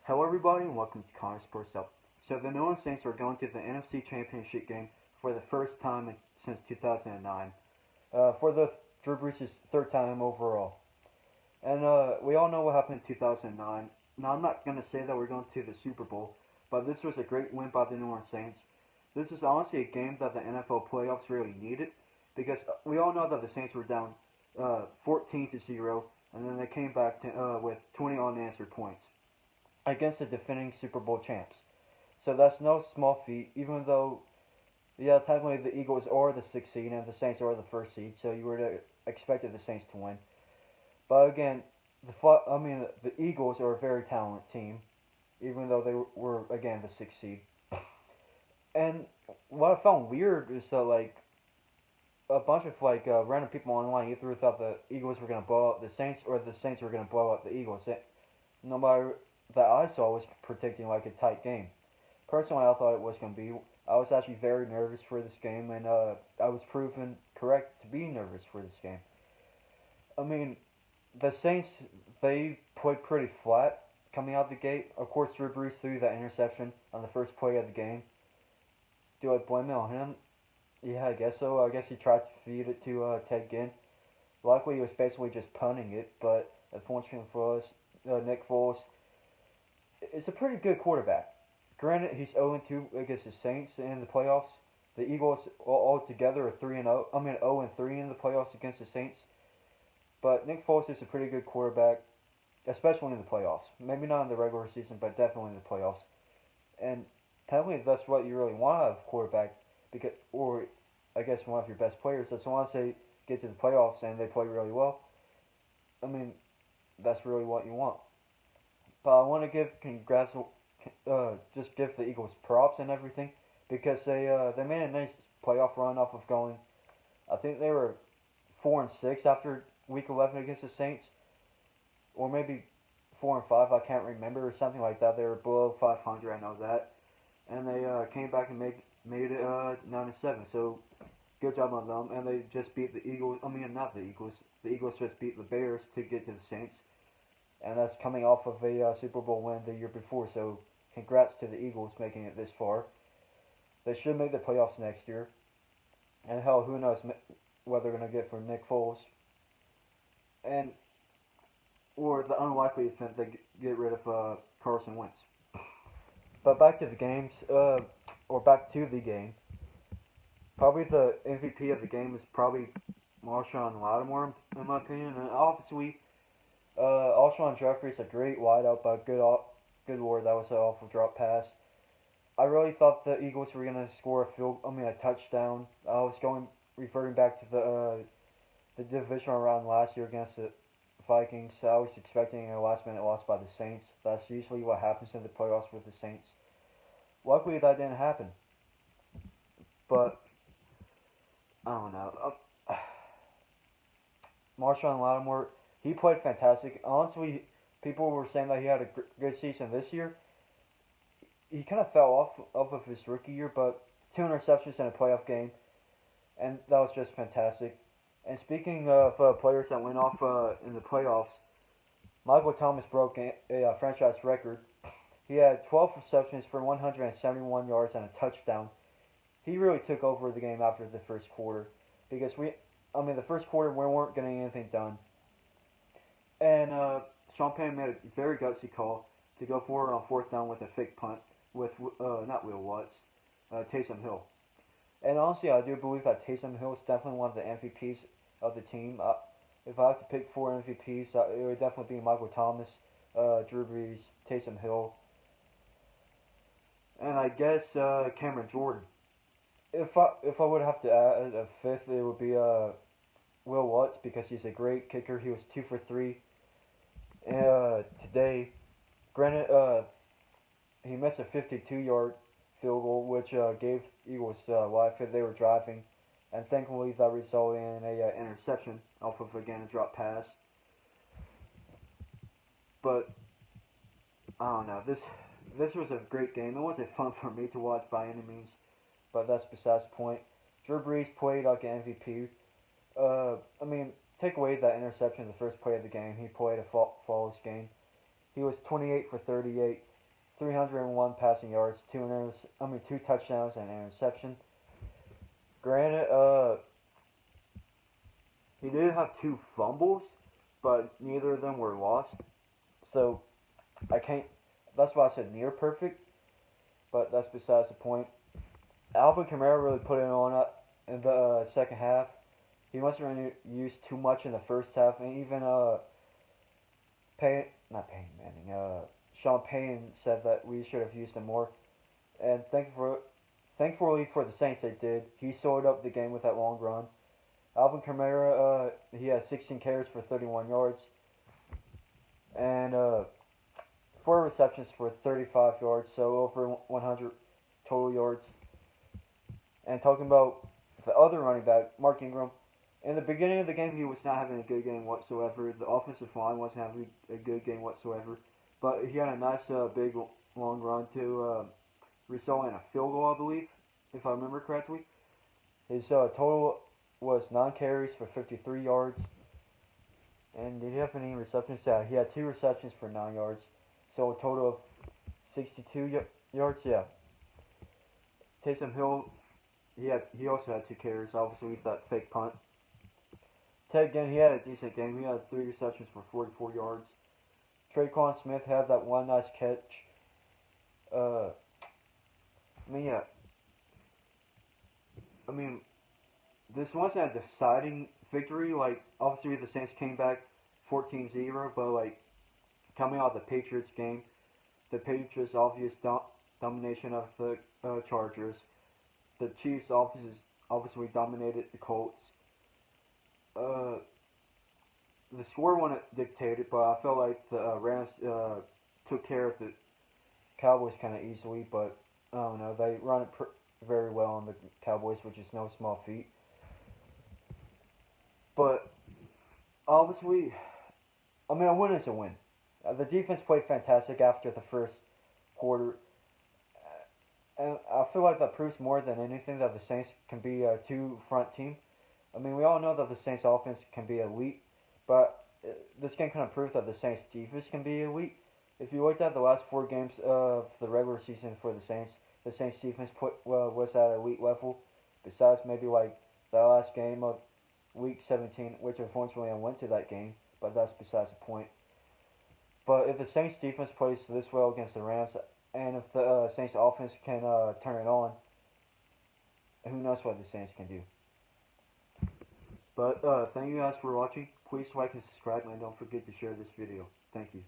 Hello everybody and welcome to Connor Sports Up. So the New Orleans Saints are going to the NFC Championship game for the first time since 2009. For the Drew Brees' third time overall. And we all know what happened in 2009. Now I'm not going to say that we're going to the Super Bowl, but this was a great win by the New Orleans Saints. This is honestly a game that the NFL playoffs really needed because we all know that the Saints were down 14-0 and then they came back with 20 unanswered points against the defending Super Bowl champs. So that's no small feat, even though, yeah, technically the Eagles are the 6th seed and the Saints are the 1st seed, so you would have expected the Saints to win. But again, the Eagles are a very talented team, even though they were, again, the 6th seed. And what I found weird is that, like, a bunch of, random people online either thought the Eagles were going to blow out the Saints or the Saints were going to blow out the Eagles. Nobody that I saw was predicting like a tight game. Personally, I thought it was going to be. I was actually very nervous for this game, and I was proven correct to be nervous for this game. I mean, the Saints, they played pretty flat coming out the gate. Of course, Drew Brees threw that interception on the first play of the game. Do I blame it on him? Yeah, I guess so. I guess he tried to feed it to Ted Ginn. Luckily, he was basically just punting it, but unfortunately for us, Nick Foles is a pretty good quarterback. Granted, he's 0-2 against the Saints in the playoffs. The Eagles all together are 3-0. 0-3 in the playoffs against the Saints. But Nick Foles is a pretty good quarterback, especially in the playoffs. Maybe not in the regular season, but definitely in the playoffs. And technically, that's what you really want out of a quarterback, because, or I guess one of your best players. As long as they get to the playoffs and they play really well, I mean, that's really what you want. But I want to just give the Eagles props and everything because they made a nice playoff run off of going. I think they were 4-6 after Week 11 against the Saints, or maybe 4-5. I can't remember, or something like that. They were below 500. I know that, and they came back and made it 9-7. So good job on them. And they just beat the Eagles. Not the Eagles. The Eagles just beat the Bears to get to the Saints. And that's coming off of a Super Bowl win the year before. So congrats to the Eagles making it this far. They should make the playoffs next year. And hell, who knows what they're going to get for Nick Foles. And or the unlikely event they get rid of Carson Wentz. But back to the games, or back to the game. Probably the MVP of the game is probably Marshawn Lattimore, in my opinion. And obviously, Alshon Jeffrey's a great wideout, but good lord, that was an awful drop pass. I really thought the Eagles were gonna score a touchdown. I was reverting back to the divisional round last year against the Vikings. So I was expecting a last-minute loss by the Saints. That's usually what happens in the playoffs with the Saints. Luckily, that didn't happen. But I don't know. Marshawn Lattimore, he played fantastic. Honestly, people were saying that he had a good season this year. He kind of fell off of his rookie year, but 2 interceptions in a playoff game, and that was just fantastic. And speaking of players that went off in the playoffs, Michael Thomas broke a franchise record. He had 12 receptions for 171 yards and a touchdown. He really took over the game after the first quarter because the first quarter we weren't getting anything done. And Sean Payton made a very gutsy call to go for it on 4th down with a fake punt with not Will Watts, Taysom Hill. And honestly, I do believe that Taysom Hill is definitely one of the MVPs of the team. If I had to pick 4 MVPs, it would definitely be Michael Thomas, Drew Brees, Taysom Hill, and I guess Cameron Jordan. If I would have to add a 5th, it would be Will Watts because he's a great kicker. He was 2 for 3 today. Granted, he missed a 52-yard field goal, which gave Eagles life if they were driving, and thankfully that resulted in a interception off of again a drop pass. But I don't know. This was a great game. It wasn't fun for me to watch by any means, but that's besides the point. Drew Brees played like an MVP. Take away that interception in the first play of the game. He played a flawless game. He was 28 for 38, 301 passing yards, two touchdowns and an interception. Granted, he did have two fumbles, but neither of them were lost. So I can't. That's why I said near perfect, but that's besides the point. Alvin Kamara really put it on in the second half. He wasn't really used too much in the first half, and even Sean Payton said that we should have used him more. And thankfully for the Saints, they did. He sold up the game with that long run. Alvin Kamara, he had 16 carries for 31 yards, and 4 receptions for 35 yards, so over 100 total yards. And talking about the other running back, Mark Ingram, in the beginning of the game, he was not having a good game whatsoever. The offensive line wasn't having a good game whatsoever. But he had a nice, big, long run to result in a field goal, I believe, if I remember correctly. His total was 9 carries for 53 yards. And did he have any receptions? Yeah, he had 2 receptions for 9 yards. So a total of 62 yards, yeah. Taysom Hill, he also had 2 carries, obviously with that fake punt. Ted Ginn, he had a decent game. He had 3 receptions for 44 yards. Traquan Smith had that one nice catch. This wasn't a deciding victory. Like, obviously the Saints came back 14-0, but like coming out of the Patriots game, the Patriots' obvious domination of the Chargers. The Chiefs obviously dominated the Colts. The score wasn't dictated, but I felt like the Rams took care of the Cowboys kind of easily. But I don't know, they run it very well on the Cowboys, which is no small feat. But obviously, a win is a win. The defense played fantastic after the first quarter. And I feel like that proves more than anything that the Saints can be a two-front team. We all know that the Saints offense can be elite, but this game kind of proved that the Saints defense can be elite. If you looked at the last 4 games of the regular season for the Saints defense was at elite level, besides maybe like the last game of Week 17, which unfortunately I went to that game, but that's besides the point. But if the Saints defense plays this well against the Rams, and if the Saints offense can turn it on, who knows what the Saints can do. But thank you guys for watching. Please like and subscribe, and don't forget to share this video. Thank you.